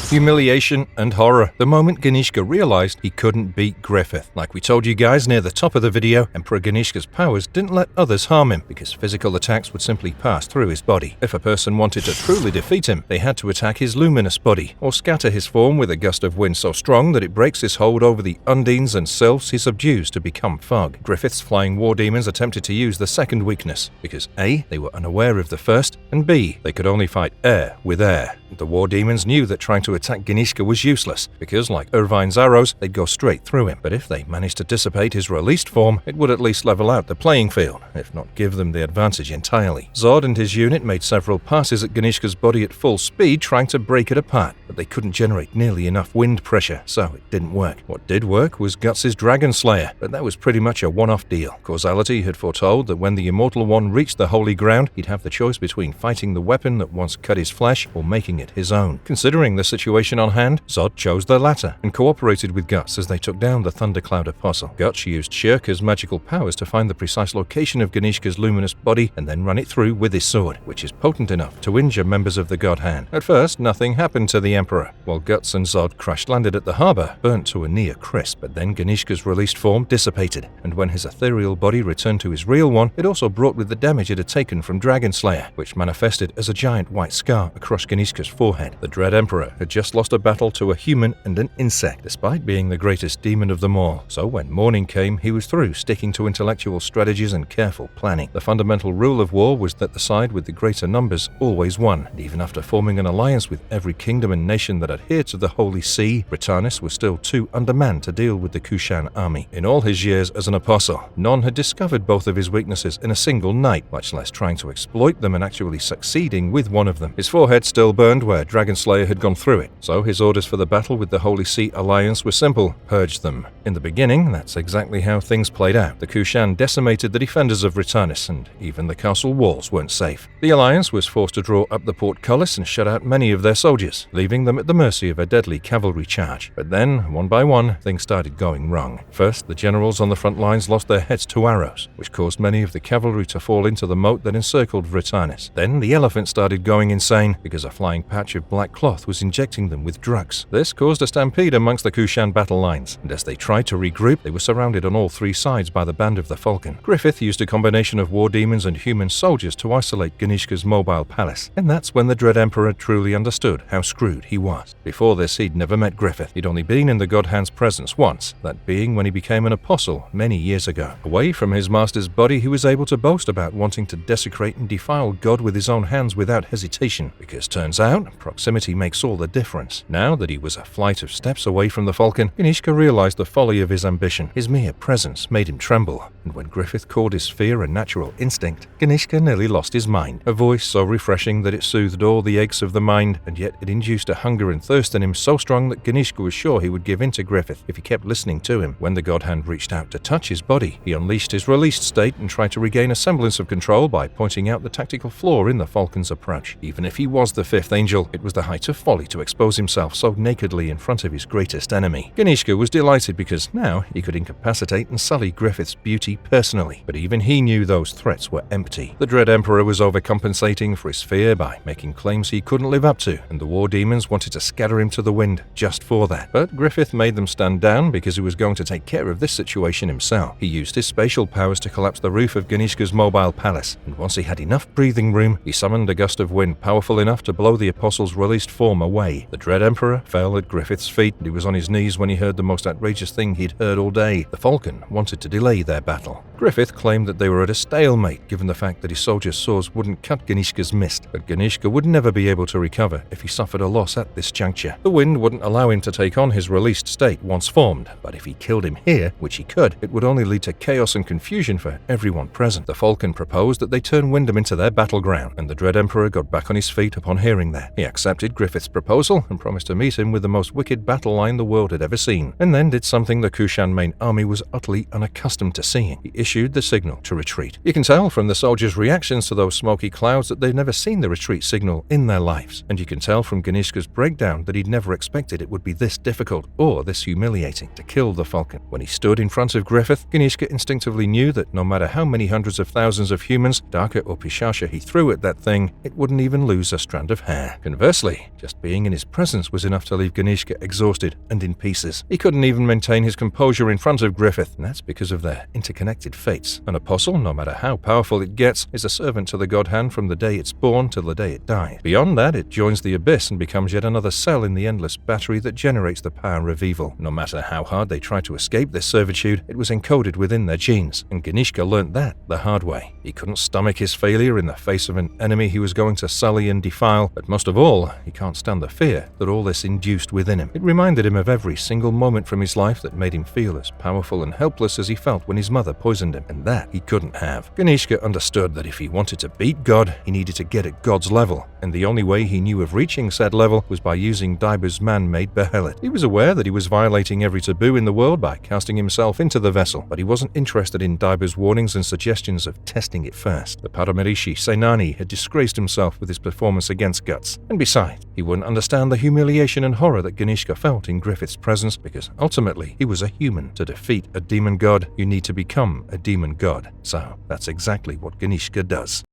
Humiliation and horror. The moment Ganishka realized he couldn't beat Griffith. Like we told you guys near the top of the video, Emperor Ganishka's powers didn't let others harm him, because physical attacks would simply pass through his body. If a person wanted to truly defeat him, they had to attack his luminous body, or scatter his form with a gust of wind so strong that it breaks his hold over the undines and sylphs he subdues to become fog. Griffith's flying war demons attempted to use the second weakness, because A, they were unaware of the first, and B, they could only fight air with air. The war demons knew that that trying to attack Ganishka was useless, because like Irvine's arrows, they'd go straight through him. But if they managed to dissipate his released form, it would at least level out the playing field, if not give them the advantage entirely. Zod and his unit made several passes at Ganishka's body at full speed, trying to break it apart, but they couldn't generate nearly enough wind pressure, so it didn't work. What did work was Guts' Dragon Slayer, but that was pretty much a one-off deal. Causality had foretold that when the Immortal One reached the Holy Ground, he'd have the choice between fighting the weapon that once cut his flesh or making it his own. Considering the situation on hand, Zod chose the latter and cooperated with Guts as they took down the thundercloud apostle. Guts used Shirka's magical powers to find the precise location of Ganishka's luminous body and then run it through with his sword, which is potent enough to injure members of the God Hand. At first, nothing happened to the Emperor, while Guts and Zod crash-landed at the harbor, burnt to a near crisp. But then Ganishka's released form dissipated, and when his ethereal body returned to his real one, it also brought with the damage it had taken from Dragon Slayer, which manifested as a giant white scar across Ganishka's forehead. The Dread Emperor had just lost a battle to a human and an insect, despite being the greatest demon of them all. So when morning came, he was through sticking to intellectual strategies and careful planning. The fundamental rule of war was that the side with the greater numbers always won, and even after forming an alliance with every kingdom and nation that adhered to the Holy See, Britannis was still too undermanned to deal with the Kushan army. In all his years as an apostle, none had discovered both of his weaknesses in a single night, much less trying to exploit them and actually succeeding with one of them. His forehead still burned where Dragon Slayer had gone through it, so his orders for the battle with the Holy See alliance were simple: purge them. In the beginning, that's exactly how things played out. The Kushan decimated the defenders of Britannis, and even the castle walls weren't safe. The alliance was forced to draw up the portcullis and shut out many of their soldiers, leaving them at the mercy of a deadly cavalry charge. But then, one by one, things started going wrong. First, the generals on the front lines lost their heads to arrows, which caused many of the cavalry to fall into the moat that encircled Britannis. Then the elephants started going insane because a flying patch of black cloth was injecting them with drugs. This caused a stampede amongst the Kushan battle lines, and as they tried to regroup, they were surrounded on all three sides by the band of the Falcon. Griffith used a combination of war demons and human soldiers to isolate Ganishka's mobile palace, and that's when the Dread Emperor truly understood how screwed he was. Before this, he'd never met Griffith. He'd only been in the God Hand's presence once, that being when he became an apostle many years ago. Away from his master's body, he was able to boast about wanting to desecrate and defile God with his own hands without hesitation, because turns out, proximity makes all the difference. Now that he was a flight of steps away from the Falcon, Ganishka realized the folly of his ambition. His mere presence made him tremble, and when Griffith called his fear a natural instinct, Ganishka nearly lost his mind. A voice so refreshing that it soothed all the aches of the mind, and yet it induced a hunger and thirst in him so strong that Ganishka was sure he would give in to Griffith if he kept listening to him. When the God Hand reached out to touch his body, he unleashed his released state and tried to regain a semblance of control by pointing out the tactical flaw in the Falcon's approach. Even if he was the fifth angel, it was the height of folly to expose himself so nakedly in front of his greatest enemy. Ganishka was delighted because now he could incapacitate and sully Griffith's beauty personally, but even he knew those threats were empty. The Dread Emperor was overcompensating for his fear by making claims he couldn't live up to, and the war demons wanted to scatter him to the wind just for that. But Griffith made them stand down because he was going to take care of this situation himself. He used his spatial powers to collapse the roof of Ganishka's mobile palace, and once he had enough breathing room, he summoned a gust of wind powerful enough to blow the apostle's released form away. The Dread Emperor fell at Griffith's feet, and he was on his knees when he heard the most outrageous thing he'd heard all day. The Falcon wanted to delay their battle. Griffith claimed that they were at a stalemate, given the fact that his soldiers' swords wouldn't cut Ganishka's mist, but Ganishka would never be able to recover if he suffered a loss at this juncture. The wind wouldn't allow him to take on his released state once formed, but if he killed him here, which he could, it would only lead to chaos and confusion for everyone present. The Falcon proposed that they turn Wyndham into their battleground, and the Dread Emperor got back on his feet upon hearing that. He accepted Griffith's proposal and promised to meet him with the most wicked battle line the world had ever seen, and then did something the Kushan main army was utterly unaccustomed to seeing. He issued the signal to retreat. You can tell from the soldiers' reactions to those smoky clouds that they've never seen the retreat signal in their lives, and you can tell from Ganishka's breakdown that he'd never expected it would be this difficult or this humiliating to kill the Falcon. When he stood in front of Griffith, Ganishka instinctively knew that no matter how many hundreds of thousands of humans, Darka or Pishasha he threw at that thing, it wouldn't even lose a strand of hair. Conversely, just being in his presence was enough to leave Ganishka exhausted and in pieces. He couldn't even maintain his composure in front of Griffith, and that's because of their interconnected fates. An apostle, no matter how powerful it gets, is a servant to the God Hand from the day it's born till the day it dies. Beyond that, it joins the abyss and becomes yet another cell in the endless battery that generates the power of evil. No matter how hard they try to escape this servitude, it was encoded within their genes, and Ganishka learnt that the hard way. He couldn't stomach his failure in the face of an enemy he was going to sully and defile, but most of all, he can't understand the fear that all this induced within him. It reminded him of every single moment from his life that made him feel as powerful and helpless as he felt when his mother poisoned him, and that he couldn't have. Ganishka understood that if he wanted to beat God, he needed to get at God's level, and the only way he knew of reaching said level was by using Daiba's man-made behelit. He was aware that he was violating every taboo in the world by casting himself into the vessel, but he wasn't interested in Daiba's warnings and suggestions of testing it first. The Paramarishi Senani had disgraced himself with his performance against Guts, and besides, he wouldn't understand the humiliation and horror that Ganishka felt in Griffith's presence, because ultimately he was a human. To defeat a demon god, you need to become a demon god. So that's exactly what Ganishka does.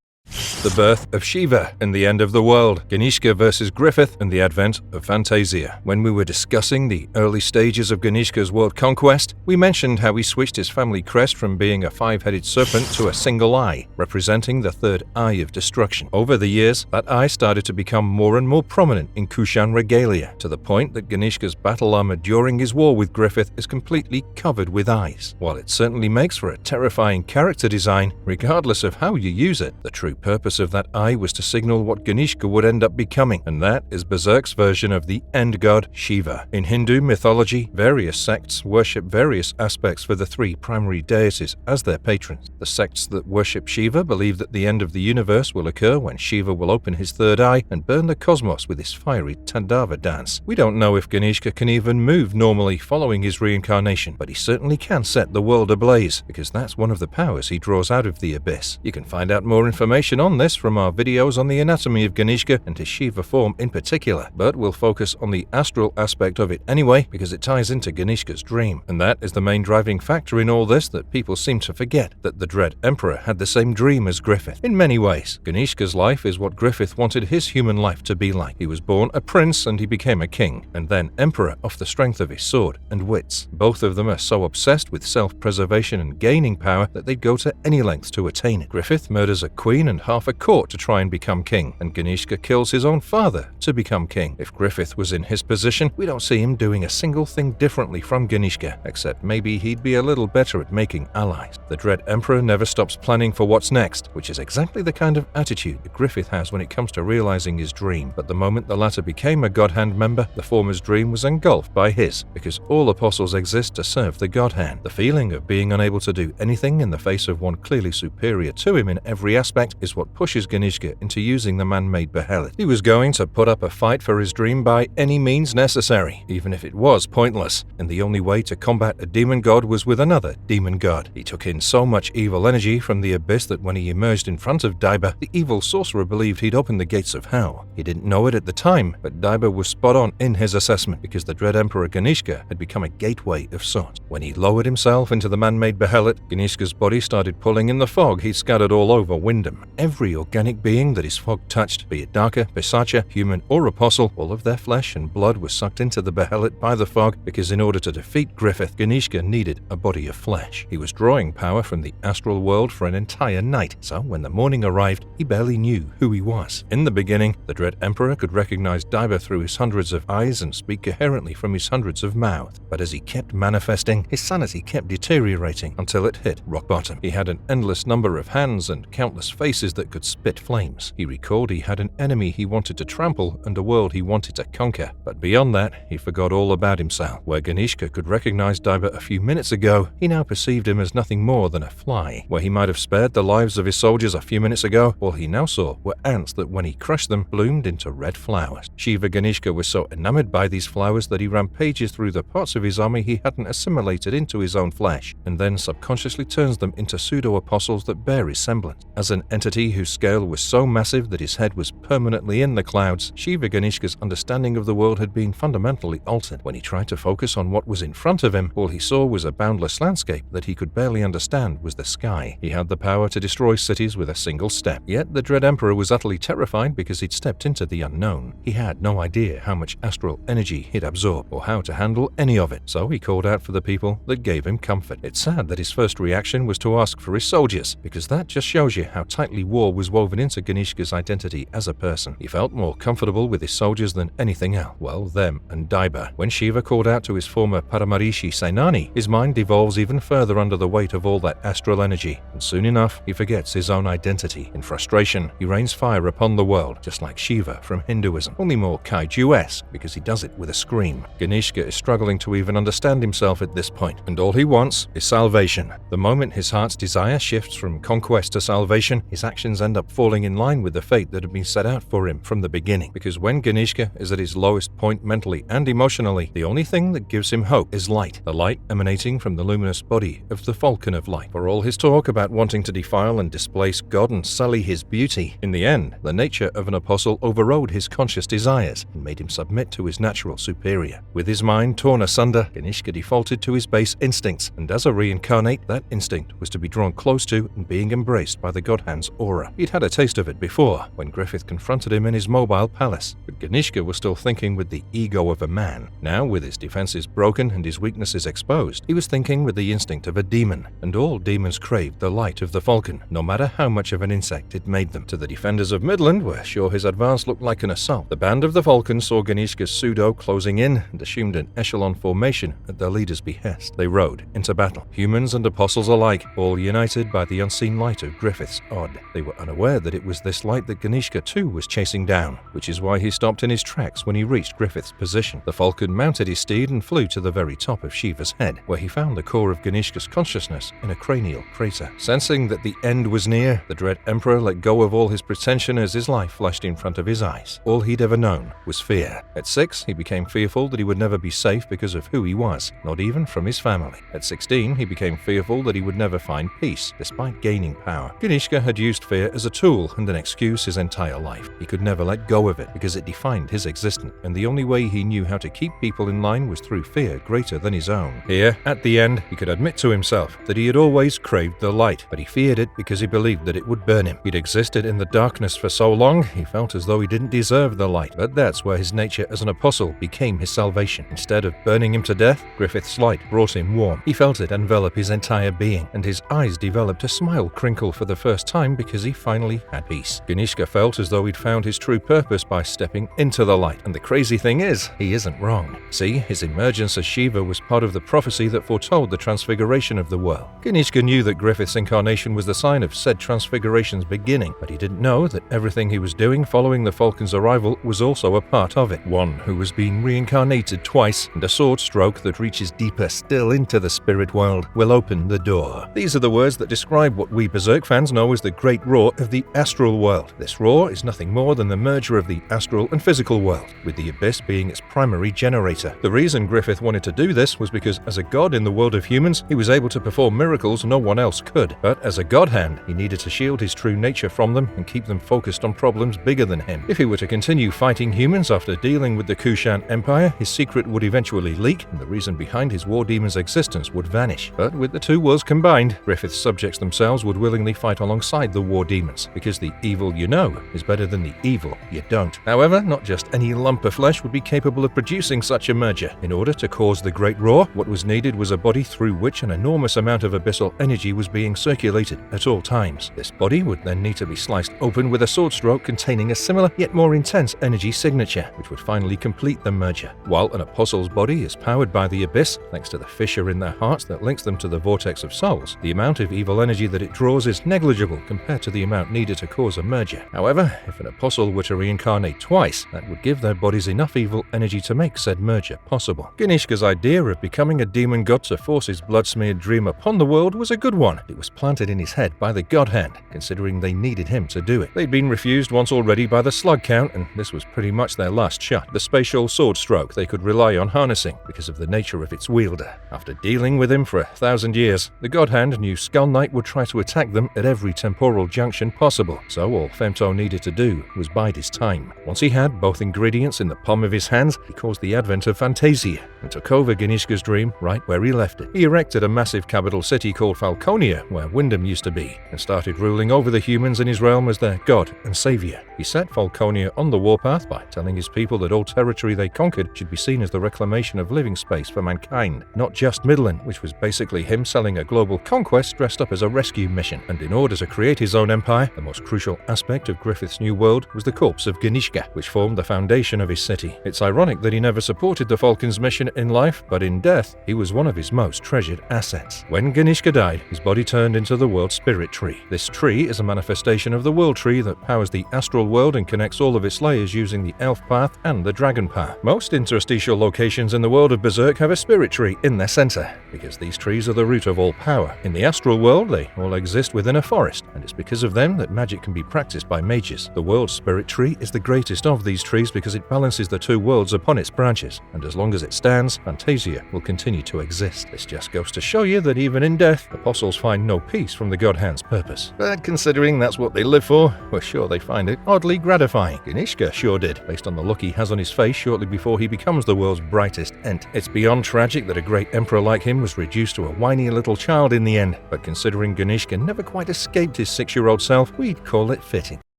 The birth of Shiva and the end of the world. Ganishka versus Griffith and the advent of Fantasia. When we were discussing the early stages of Ganishka's world conquest, we mentioned how he switched his family crest from being a five-headed serpent to a single eye, representing the third eye of destruction. Over the years, that eye started to become more and more prominent in Kushan regalia, to the point that Ganishka's battle armor during his war with Griffith is completely covered with eyes. While it certainly makes for a terrifying character design, regardless of how you use it, the true purpose of that eye was to signal what Ganishka would end up becoming, and that is Berserk's version of the end god Shiva. In Hindu mythology, various sects worship various aspects for the three primary deities as their patrons. The sects that worship Shiva believe that the end of the universe will occur when Shiva will open his third eye and burn the cosmos with his fiery Tandava dance. We don't know if Ganishka can even move normally following his reincarnation, but he certainly can set the world ablaze, because that's one of the powers he draws out of the abyss. You can find out more information on this from our videos on the anatomy of Ganishka and his Shiva form in particular, but we'll focus on the astral aspect of it anyway because it ties into Ganishka's dream, and that is the main driving factor in all this that people seem to forget, that the Dread Emperor had the same dream as Griffith. In many ways, Ganishka's life is what Griffith wanted his human life to be like. He was born a prince and he became a king, and then emperor off the strength of his sword and wits. Both of them are so obsessed with self-preservation and gaining power that they'd go to any lengths to attain it. Griffith murders a queen and half a court to try and become king, and Ganishka kills his own father to become king. If Griffith was in his position, we don't see him doing a single thing differently from Ganishka, except maybe he'd be a little better at making allies. The Dread Emperor never stops planning for what's next, which is exactly the kind of attitude that Griffith has when it comes to realizing his dream. But the moment the latter became a God Hand member, the former's dream was engulfed by his, because all apostles exist to serve the God Hand. The feeling of being unable to do anything in the face of one clearly superior to him in every aspect is what pushes Ganishka into using the man-made behelit. He was going to put up a fight for his dream by any means necessary, even if it was pointless, and the only way to combat a demon god was with another demon god. He took in so much evil energy from the abyss that when he emerged in front of Daiba, the evil sorcerer believed he'd opened the gates of hell. He didn't know it at the time, but Daiba was spot on in his assessment, because the Dread Emperor Ganishka had become a gateway of sorts. When he lowered himself into the man-made behelit, Ganishka's body started pulling in the fog he'd scattered all over Wyndham. Every organic being that his fog touched, be it Darker, Pisacha, human, or apostle, all of their flesh and blood was sucked into the behelit by the fog, because in order to defeat Griffith, Ganishka needed a body of flesh. He was drawing power from the astral world for an entire night, so when the morning arrived, he barely knew who he was. In the beginning, the Dread Emperor could recognize Daiba through his hundreds of eyes and speak coherently from his hundreds of mouths, but as he kept manifesting, his sanity kept deteriorating until it hit rock bottom. He had an endless number of hands and countless faces that could spit flames. He recalled he had an enemy he wanted to trample and a world he wanted to conquer, but beyond that, he forgot all about himself. Where Ganishka could recognize Daiba a few minutes ago, he now perceived him as nothing more than a fly. Where he might have spared the lives of his soldiers a few minutes ago, all he now saw were ants that, when he crushed them, bloomed into red flowers. Shiva Ganishka was so enamored by these flowers that he ran pages through the parts of his army he hadn't assimilated into his own flesh, and then subconsciously turns them into pseudo-apostles that bear his semblance. As an entity whose scale was so massive that his head was permanently in the clouds, Shiva Ganishka's understanding of the world had been fundamentally altered. When he tried to focus on what was in front of him, all he saw was a boundless landscape that he could barely understand was the sky. He had the power to destroy cities with a single step. Yet the Dread Emperor was utterly terrified because he'd stepped into the unknown. He had no idea how much astral energy he'd absorb or how to handle any of it, so he called out for the people that gave him comfort. It's sad that his first reaction was to ask for his soldiers, because that just shows you how tightly deadly war was woven into Ganishka's identity as a person. He felt more comfortable with his soldiers than anything else. Well, them and Daiba. When Shiva called out to his former Paramarishi Senani, his mind devolves even further under the weight of all that astral energy, and soon enough, he forgets his own identity. In frustration, he rains fire upon the world, just like Shiva from Hinduism, only more kaiju-esque, because he does it with a scream. Ganishka is struggling to even understand himself at this point, and all he wants is salvation. The moment his heart's desire shifts from conquest to salvation, his actions end up falling in line with the fate that had been set out for him from the beginning. Because when Ganishka is at his lowest point mentally and emotionally, the only thing that gives him hope is light, the light emanating from the luminous body of the Falcon of Light. For all his talk about wanting to defile and displace God and sully his beauty, in the end, the nature of an apostle overrode his conscious desires and made him submit to his natural superior. With his mind torn asunder, Ganishka defaulted to his base instincts, and as a reincarnate, that instinct was to be drawn close to and being embraced by the God-Hand's aura. He'd had a taste of it before, when Griffith confronted him in his mobile palace, but Ganishka was still thinking with the ego of a man. Now, with his defenses broken and his weaknesses exposed, he was thinking with the instinct of a demon, and all demons craved the light of the Falcon, no matter how much of an insect it made them. To the defenders of Midland were sure his advance looked like an assault. The band of the Falcon saw Ganishka's pseudo closing in and assumed an echelon formation at their leader's behest. They rode into battle, humans and apostles alike, all united by the unseen light of Griffith's odd. They were unaware that it was this light that Ganishka too was chasing down, which is why he stopped in his tracks when he reached Griffith's position. The Falcon mounted his steed and flew to the very top of Shiva's head, where he found the core of Ganishka's consciousness in a cranial crater. Sensing that the end was near, the dread emperor let go of all his pretension as his life flashed in front of his eyes. All he'd ever known was fear. At 6, he became fearful that he would never be safe because of who he was, not even from his family. At 16, he became fearful that he would never find peace, despite gaining power. Ganishka had used fear as a tool and an excuse his entire life. He could never let go of it because it defined his existence, and the only way he knew how to keep people in line was through fear greater than his own. Here, at the end, he could admit to himself that he had always craved the light, but he feared it because he believed that it would burn him. He'd existed in the darkness for so long, he felt as though he didn't deserve the light, but that's where his nature as an apostle became his salvation. Instead of burning him to death, Griffith's light brought him warmth. He felt it envelop his entire being, and his eyes developed a smile crinkle for the first time because he finally had peace. Ganishka felt as though he'd found his true purpose by stepping into the light, and the crazy thing is, he isn't wrong. See, his emergence as Shiva was part of the prophecy that foretold the transfiguration of the world. Ganishka knew that Griffith's incarnation was the sign of said transfiguration's beginning, but he didn't know that everything he was doing following the Falcon's arrival was also a part of it. One who was being reincarnated twice, and a sword stroke that reaches deeper still into the spirit world will open the door. These are the words that describe what we Berserk fans know as the Great Roar of the astral world. This roar is nothing more than the merger of the astral and physical world, with the abyss being its primary generator. The reason Griffith wanted to do this was because as a god in the world of humans, he was able to perform miracles no one else could. But as a god-hand, he needed to shield his true nature from them and keep them focused on problems bigger than him. If he were to continue fighting humans after dealing with the Kushan Empire, his secret would eventually leak, and the reason behind his war demon's existence would vanish. But with the two worlds combined, Griffith's subjects themselves would willingly fight alongside the war demons, because the evil you know is better than the evil you don't. However, not just any lump of flesh would be capable of producing such a merger. In order to cause the Great Roar, what was needed was a body through which an enormous amount of abyssal energy was being circulated at all times. This body would then need to be sliced open with a sword stroke containing a similar yet more intense energy signature, which would finally complete the merger. While an apostle's body is powered by the abyss, thanks to the fissure in their hearts that links them to the vortex of souls, the amount of evil energy that it draws is negligible compared to the amount needed to cause a merger. However, if an apostle were to reincarnate twice, that would give their bodies enough evil energy to make said merger possible. Ganishka's idea of becoming a demon god to force his blood-smeared dream upon the world was a good one. It was planted in his head by the God-Hand, considering they needed him to do it. They'd been refused once already by the Slug Count, and this was pretty much their last shot. The spatial sword stroke they could rely on harnessing because of the nature of its wielder. After dealing with him for 1,000 years, the God-Hand knew Skull Knight would try to attack them at every temporal junction possible, so all Femto needed to do was bide his time. Once he had both ingredients in the palm of his hands, he caused the advent of Fantasia and took over Ganishka's dream right where he left it. He erected a massive capital city called Falconia, where Wyndham used to be, and started ruling over the humans in his realm as their god and savior. He set Falconia on the warpath by telling his people that all territory they conquered should be seen as the reclamation of living space for mankind, not just Midland, which was basically him selling a global conquest dressed up as a rescue mission. And in order to create his his own empire, the most crucial aspect of Griffith's new world was the corpse of Ganishka, which formed the foundation of his city. It's ironic that he never supported the Falcon's mission in life, but in death, he was one of his most treasured assets. When Ganishka died, his body turned into the world's spirit tree. This tree is a manifestation of the world tree that powers the astral world and connects all of its layers using the elf path and the dragon path. Most interstitial locations in the world of Berserk have a spirit tree in their center, because these trees are the root of all power. In the astral world, they all exist within a forest, and it's because of them that magic can be practiced by mages. The world's spirit tree is the greatest of these trees because it balances the two worlds upon its branches, and as long as it stands, Fantasia will continue to exist. This just goes to show you that even in death, apostles find no peace from the God Hand's purpose. But considering that's what they live for, we're sure they find it oddly gratifying. Ganishka sure did, based on the look he has on his face shortly before he becomes the world's brightest ent. It's beyond tragic that a great emperor like him was reduced to a whiny little child in the end, but considering Ganishka never quite escaped his 6-year-old self, we'd call it fitting.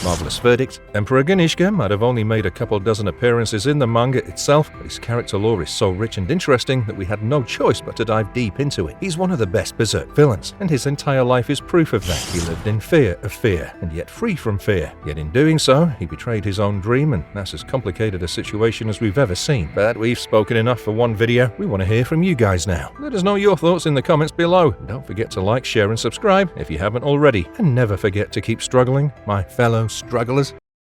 Marvelous verdict. Emperor Ganishka might have only made a couple dozen appearances in the manga itself, but his character lore is so rich and interesting that we had no choice but to dive deep into it. He's one of the best Berserk villains, and his entire life is proof of that. He lived in fear of fear, and yet free from fear. Yet in doing so, he betrayed his own dream, and that's as complicated a situation as we've ever seen. But we've spoken enough for one video. We want to hear from you guys now. Let us know your thoughts in the comments below. And don't forget to like, share, and subscribe if you haven't already. And never forget to keep struggling, my fellow strugglers.